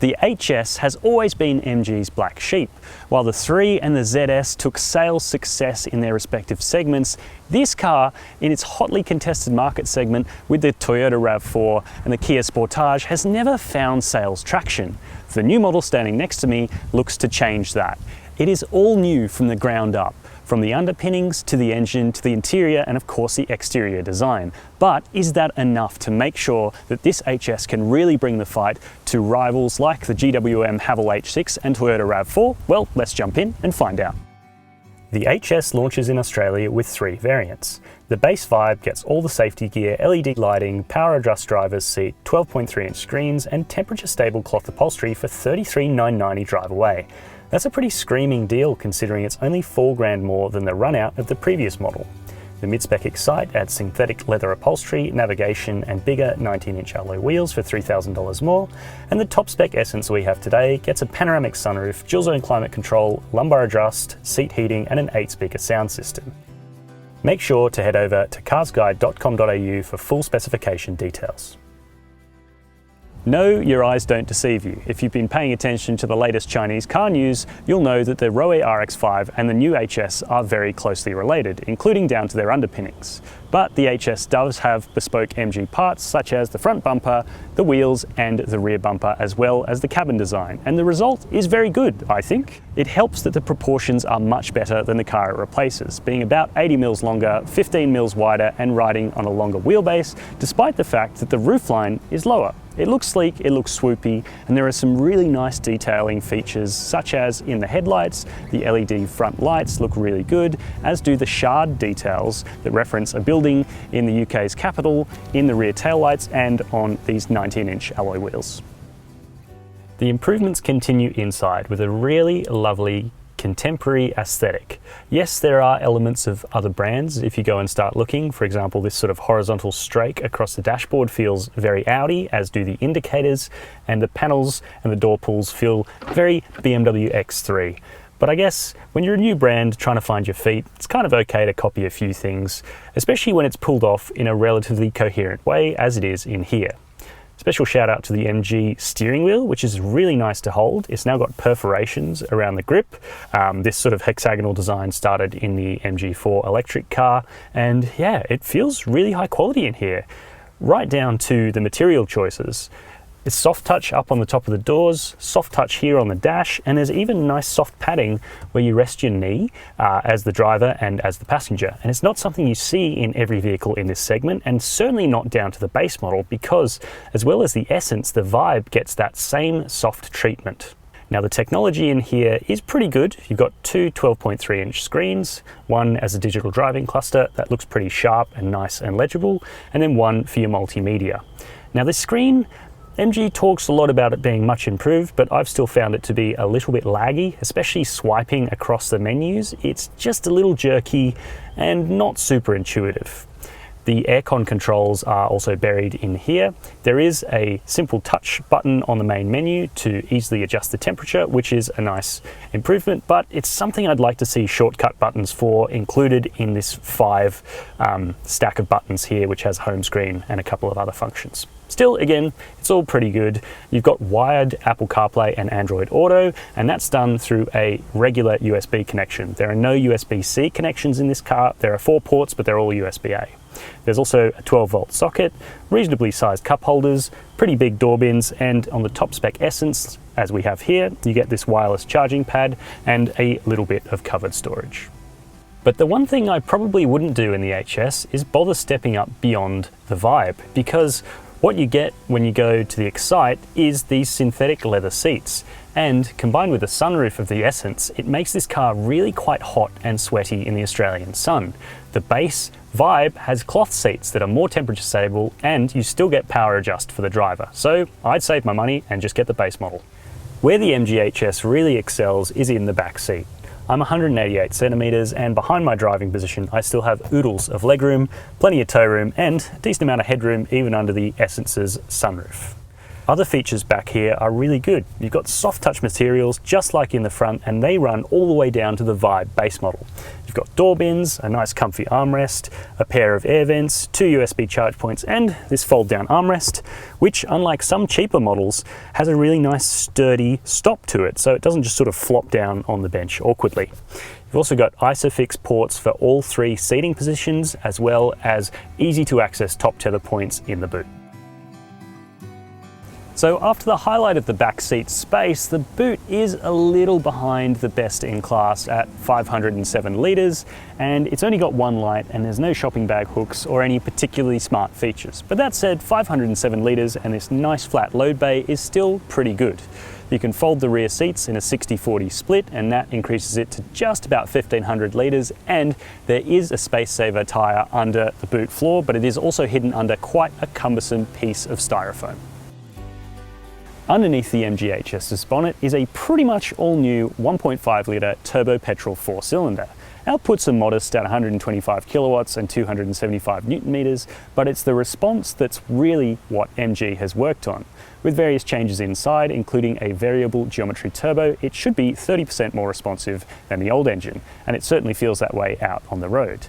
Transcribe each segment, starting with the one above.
The HS has always been MG's black sheep. While the 3 and the ZS took sales success in their respective segments, this car, in its hotly contested market segment with the Toyota RAV4 and the Kia Sportage, has never found sales traction. The new model standing next to me looks to change that. It is all new from the ground up, from the underpinnings to the engine to the interior and of course the exterior design. But is that enough to make sure that this HS can really bring the fight to rivals like the GWM Haval H6 and Toyota RAV4? Well, let's jump in and find out. The HS launches in Australia with 3 variants. The base Vibe gets all the safety gear, LED lighting, power adjust driver's seat, 12.3-inch screens and temperature stable cloth upholstery for $33,990 drive away. That's a pretty screaming deal considering it's only $4,000 more than the run out of the previous model. The mid-spec Excite adds synthetic leather upholstery, navigation and bigger 19-inch alloy wheels for $3,000 more, and the top-spec Essence we have today gets a panoramic sunroof, dual-zone climate control, lumbar adjust, seat heating and an 8-speaker sound system. Make sure to head over to carsguide.com.au for full specification details. No, your eyes don't deceive you. If you've been paying attention to the latest Chinese car news, you'll know that the Roe RX-5 and the new HS are very closely related, including down to their underpinnings. But the HS does have bespoke MG parts such as the front bumper, the wheels and the rear bumper, as well as the cabin design. And the result is very good, I think. It helps that the proportions are much better than the car it replaces, being about 80 mils longer, 15 mils wider and riding on a longer wheelbase, despite the fact that the roofline is lower. It looks sleek, it looks swoopy, and there are some really nice detailing features such as in the headlights, the LED front lights look really good, as do the shard details that reference a building in the UK's capital, in the rear taillights and on these 19-inch alloy wheels. The improvements continue inside with a really lovely contemporary aesthetic. Yes, there are elements of other brands if you go and start looking. For example, this sort of horizontal streak across the dashboard feels very Audi, as do the indicators, and the panels and the door pulls feel very BMW X3. But I guess when you're a new brand trying to find your feet, it's kind of okay to copy a few things, especially when it's pulled off in a relatively coherent way, as it is in here. Special shout out to the MG steering wheel, which is really nice to hold. It's now got perforations around the grip. This sort of hexagonal design started in the MG4 electric car, and yeah, it feels really high quality in here, right down to the material choices. It's soft touch up on the top of the doors, soft touch here on the dash, and there's even nice soft padding where you rest your knee as the driver and as the passenger. And it's not something you see in every vehicle in this segment, and certainly not down to the base model, because as well as the Essence, the Vibe gets that same soft treatment. Now the technology in here is pretty good. You've got 2 12.3-inch screens, one as a digital driving cluster that looks pretty sharp and nice and legible, and then one for your multimedia. Now this screen, MG talks a lot about it being much improved, but I've still found it to be a little bit laggy, especially swiping across the menus. It's just a little jerky and not super intuitive. The aircon controls are also buried in here. There is a simple touch button on the main menu to easily adjust the temperature, which is a nice improvement, but it's something I'd like to see shortcut buttons for included in this 5 stack of buttons here, which has home screen and a couple of other functions. Still, again, it's all pretty good. You've got wired Apple CarPlay and Android Auto, and that's done through a regular USB connection. There are no USB-C connections in this car. There are 4 ports, but they're all USB-A. There's also a 12-volt socket, reasonably sized cup holders, pretty big door bins, and on the top spec Essence, as we have here, you get this wireless charging pad and a little bit of covered storage. But the one thing I probably wouldn't do in the HS is bother stepping up beyond the Vibe, because what you get when you go to the Excite is these synthetic leather seats, and combined with the sunroof of the Essence, it makes this car really quite hot and sweaty in the Australian sun. The base Vibe has cloth seats that are more temperature stable, and you still get power adjust for the driver. So I'd save my money and just get the base model. Where the MG HS really excels is in the back seat. I'm 188 centimeters, and behind my driving position I still have oodles of legroom, plenty of toe room and a decent amount of headroom even under the Essence's sunroof. Other features back here are really good. You've got soft touch materials just like in the front, and they run all the way down to the Vibe base model. You've got door bins, a nice comfy armrest, a pair of air vents, 2 USB charge points, and this fold down armrest, which unlike some cheaper models has a really nice sturdy stop to it, so it doesn't just sort of flop down on the bench awkwardly. You've also got ISOFIX ports for all 3 seating positions, as well as easy to access top tether points in the boot. So after the highlight of the back seat space, the boot is a little behind the best in class at 507 litres, and it's only got one light and there's no shopping bag hooks or any particularly smart features. But that said, 507 litres and this nice flat load bay is still pretty good. You can fold the rear seats in a 60-40 split, and that increases it to just about 1500 litres, and there is a space saver tyre under the boot floor, but it is also hidden under quite a cumbersome piece of styrofoam. Underneath the MGHS's bonnet is a pretty much all new 1.5 litre turbo petrol 4-cylinder. Output's are modest at 125 kilowatts and 275 newton meters, but it's the response that's really what MG has worked on. With various changes inside, including a variable geometry turbo, it should be 30% more responsive than the old engine, and it certainly feels that way out on the road.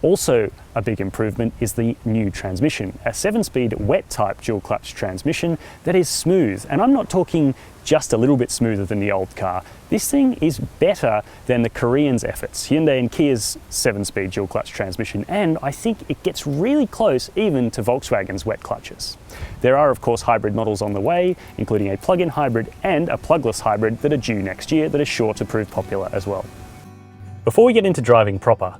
Also, a big improvement is the new transmission, a 7-speed wet type dual clutch transmission that is smooth, and I'm not talking just a little bit smoother than the old car. This thing is better than the Koreans' efforts, Hyundai and Kia's 7-speed dual clutch transmission, and I think it gets really close even to Volkswagen's wet clutches. There are of course hybrid models on the way, including a plug-in hybrid and a plugless hybrid that are due next year that are sure to prove popular as well. Before we get into driving proper,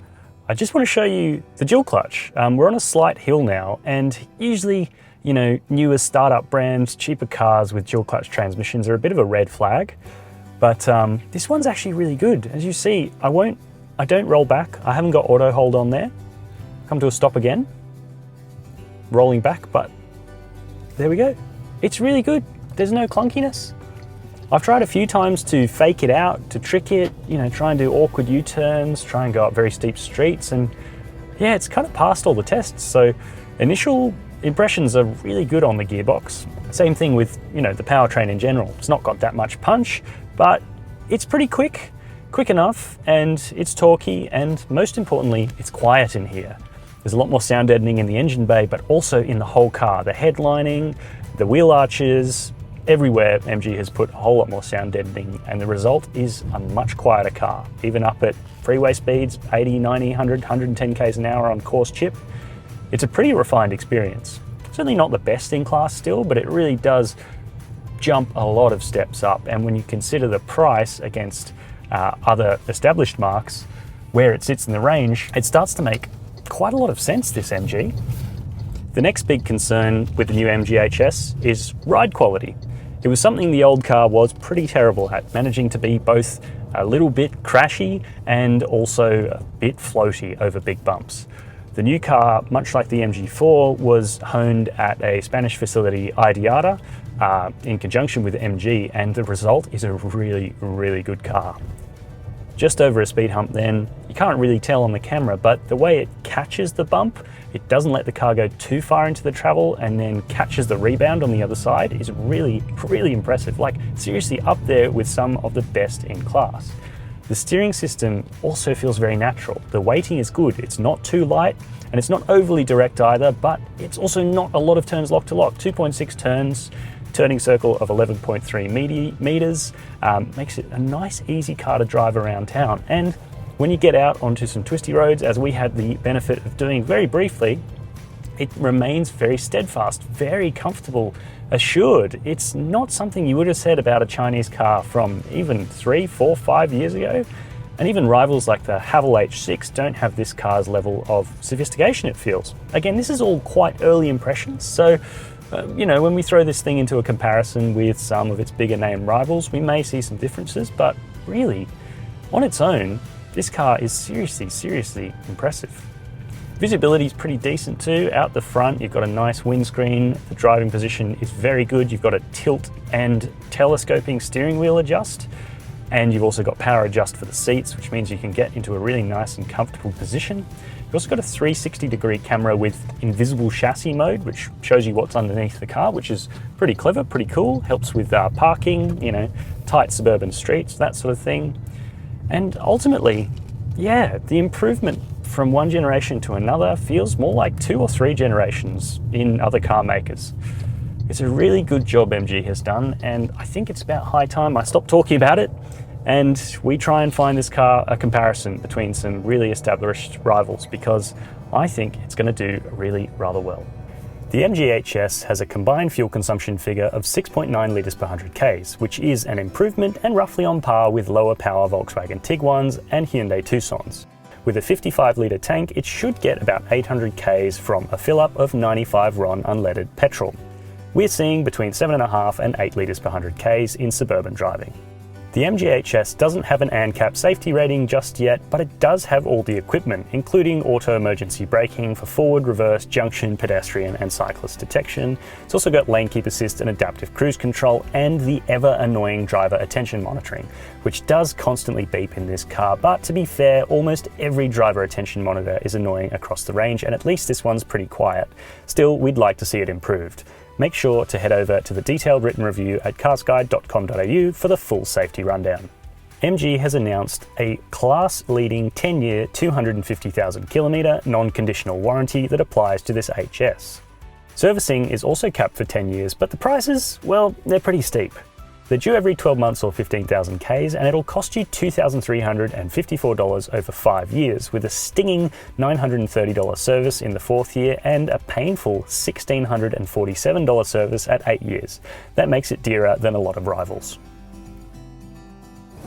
I just want to show you the dual clutch. We're on a slight hill now, and usually, you know, newer startup brands, cheaper cars with dual clutch transmissions are a bit of a red flag, but this one's actually really good. As you see, I don't roll back. I haven't got auto hold on there. Come to a stop again, rolling back, but there we go. It's really good. There's no clunkiness. I've tried a few times to fake it out, to trick it, you know, try and do awkward U-turns, try and go up very steep streets, and yeah, it's kind of passed all the tests. So initial impressions are really good on the gearbox. Same thing with, you know, the powertrain in general. It's not got that much punch, but it's pretty quick enough, and it's torquey, and most importantly, it's quiet in here. There's a lot more sound deadening in the engine bay, but also in the whole car. The headlining, the wheel arches, everywhere MG has put a whole lot more sound deadening, and the result is a much quieter car. Even up at freeway speeds, 80, 90, 100, 110 k's an hour on coarse chip, it's a pretty refined experience. Certainly not the best in class still, but it really does jump a lot of steps up, and when you consider the price against other established marques, where it sits in the range, it starts to make quite a lot of sense, this MG. The next big concern with the new MGHS is ride quality. It was something the old car was pretty terrible at, managing to be both a little bit crashy and also a bit floaty over big bumps. The new car, much like the MG4, was honed at a Spanish facility, Ideata, in conjunction with MG, and the result is a really, really good car. Just over a speed hump then, you can't really tell on the camera, but the way it catches the bump, it doesn't let the car go too far into the travel and then catches the rebound on the other side, is really, really impressive. Like, seriously up there with some of the best in class. The steering system also feels very natural. The weighting is good. It's not too light, and it's not overly direct either, but it's also not a lot of turns lock to lock. 2.6 turns, turning circle of 11.3 meters, makes it a nice, easy car to drive around town. And when you get out onto some twisty roads, as we had the benefit of doing very briefly, it remains very steadfast, very comfortable, assured. It's not something you would have said about a Chinese car from even 3, 4, 5 years ago. And even rivals like the Haval H6 don't have this car's level of sophistication, it feels. Again, this is all quite early impressions, so you know, when we throw this thing into a comparison with some of its bigger name rivals, we may see some differences, but really, on its own, this car is seriously impressive. Visibility is pretty decent too. Out the front, you've got a nice windscreen. The driving position is very good. You've got a tilt and telescoping steering wheel adjust, and you've also got power adjust for the seats, which means you can get into a really nice and comfortable position. You've also got a 360-degree camera with invisible chassis mode, which shows you what's underneath the car, which is pretty clever, pretty cool. Helps with parking, you know, tight suburban streets, that sort of thing. And ultimately, yeah, the improvement from one generation to another feels more like 2 or 3 generations in other car makers. It's a really good job MG has done, and I think it's about high time I stop talking about it and we try and find this car a comparison between some really established rivals, because I think it's going to do really rather well. The MG HS has a combined fuel consumption figure of 6.9 litres per 100 Ks, which is an improvement and roughly on par with lower power Volkswagen Tiguan's and Hyundai Tucson's. With a 55-litre tank, it should get about 800 Ks from a fill-up of 95 RON unleaded petrol. We're seeing between 7.5 and 8 litres per 100 Ks in suburban driving. The MG HS doesn't have an ANCAP safety rating just yet, but it does have all the equipment, including auto emergency braking for forward, reverse, junction, pedestrian and cyclist detection. It's also got lane keep assist and adaptive cruise control, and the ever-annoying driver attention monitoring, which does constantly beep in this car, but to be fair, almost every driver attention monitor is annoying across the range, and at least this one's pretty quiet. Still, we'd like to see it improved. Make sure to head over to the detailed written review at carsguide.com.au for the full safety rundown. MG has announced a class-leading 10-year, 250,000-kilometre non-conditional warranty that applies to this HS. Servicing is also capped for 10 years, but the prices, well, they're pretty steep. They're due every 12 months or 15,000 Ks, and it'll cost you $2,354 over 5 years, with a stinging $930 service in the 4th year and a painful $1,647 service at 8 years. That makes it dearer than a lot of rivals.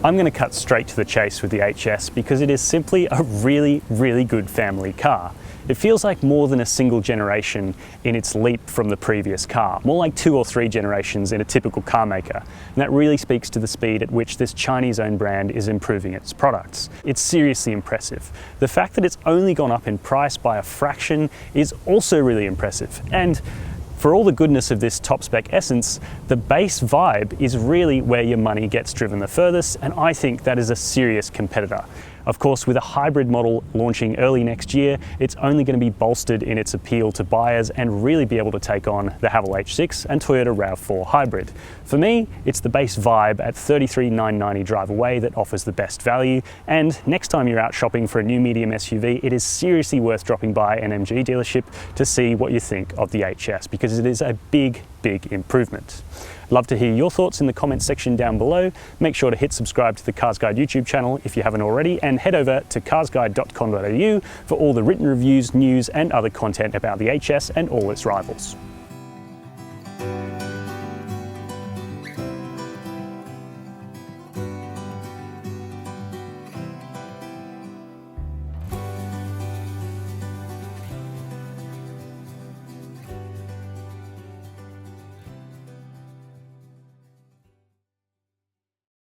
I'm going to cut straight to the chase with the HS because it is simply a really, really good family car. It feels like more than a single generation in its leap from the previous car, more like 2 or 3 generations in a typical car maker. And that really speaks to the speed at which this Chinese-owned brand is improving its products. It's seriously impressive. The fact that it's only gone up in price by a fraction is also really impressive. And for all the goodness of this top-spec essence, the base vibe is really where your money gets driven the furthest, and I think that is a serious competitor. Of course, with a hybrid model launching early next year, it's only going to be bolstered in its appeal to buyers and really be able to take on the Haval H6 and Toyota RAV4 hybrid. For me, it's the base vibe at $33,990 drive away that offers the best value, and next time you're out shopping for a new medium SUV, it is seriously worth dropping by an MG dealership to see what you think of the HS, because it is a big, big improvement. Love to hear your thoughts in the comments section down below. Make sure to hit subscribe to the Cars Guide YouTube channel if you haven't already, and head over to carsguide.com.au for all the written reviews, news and other content about the HS and all its rivals.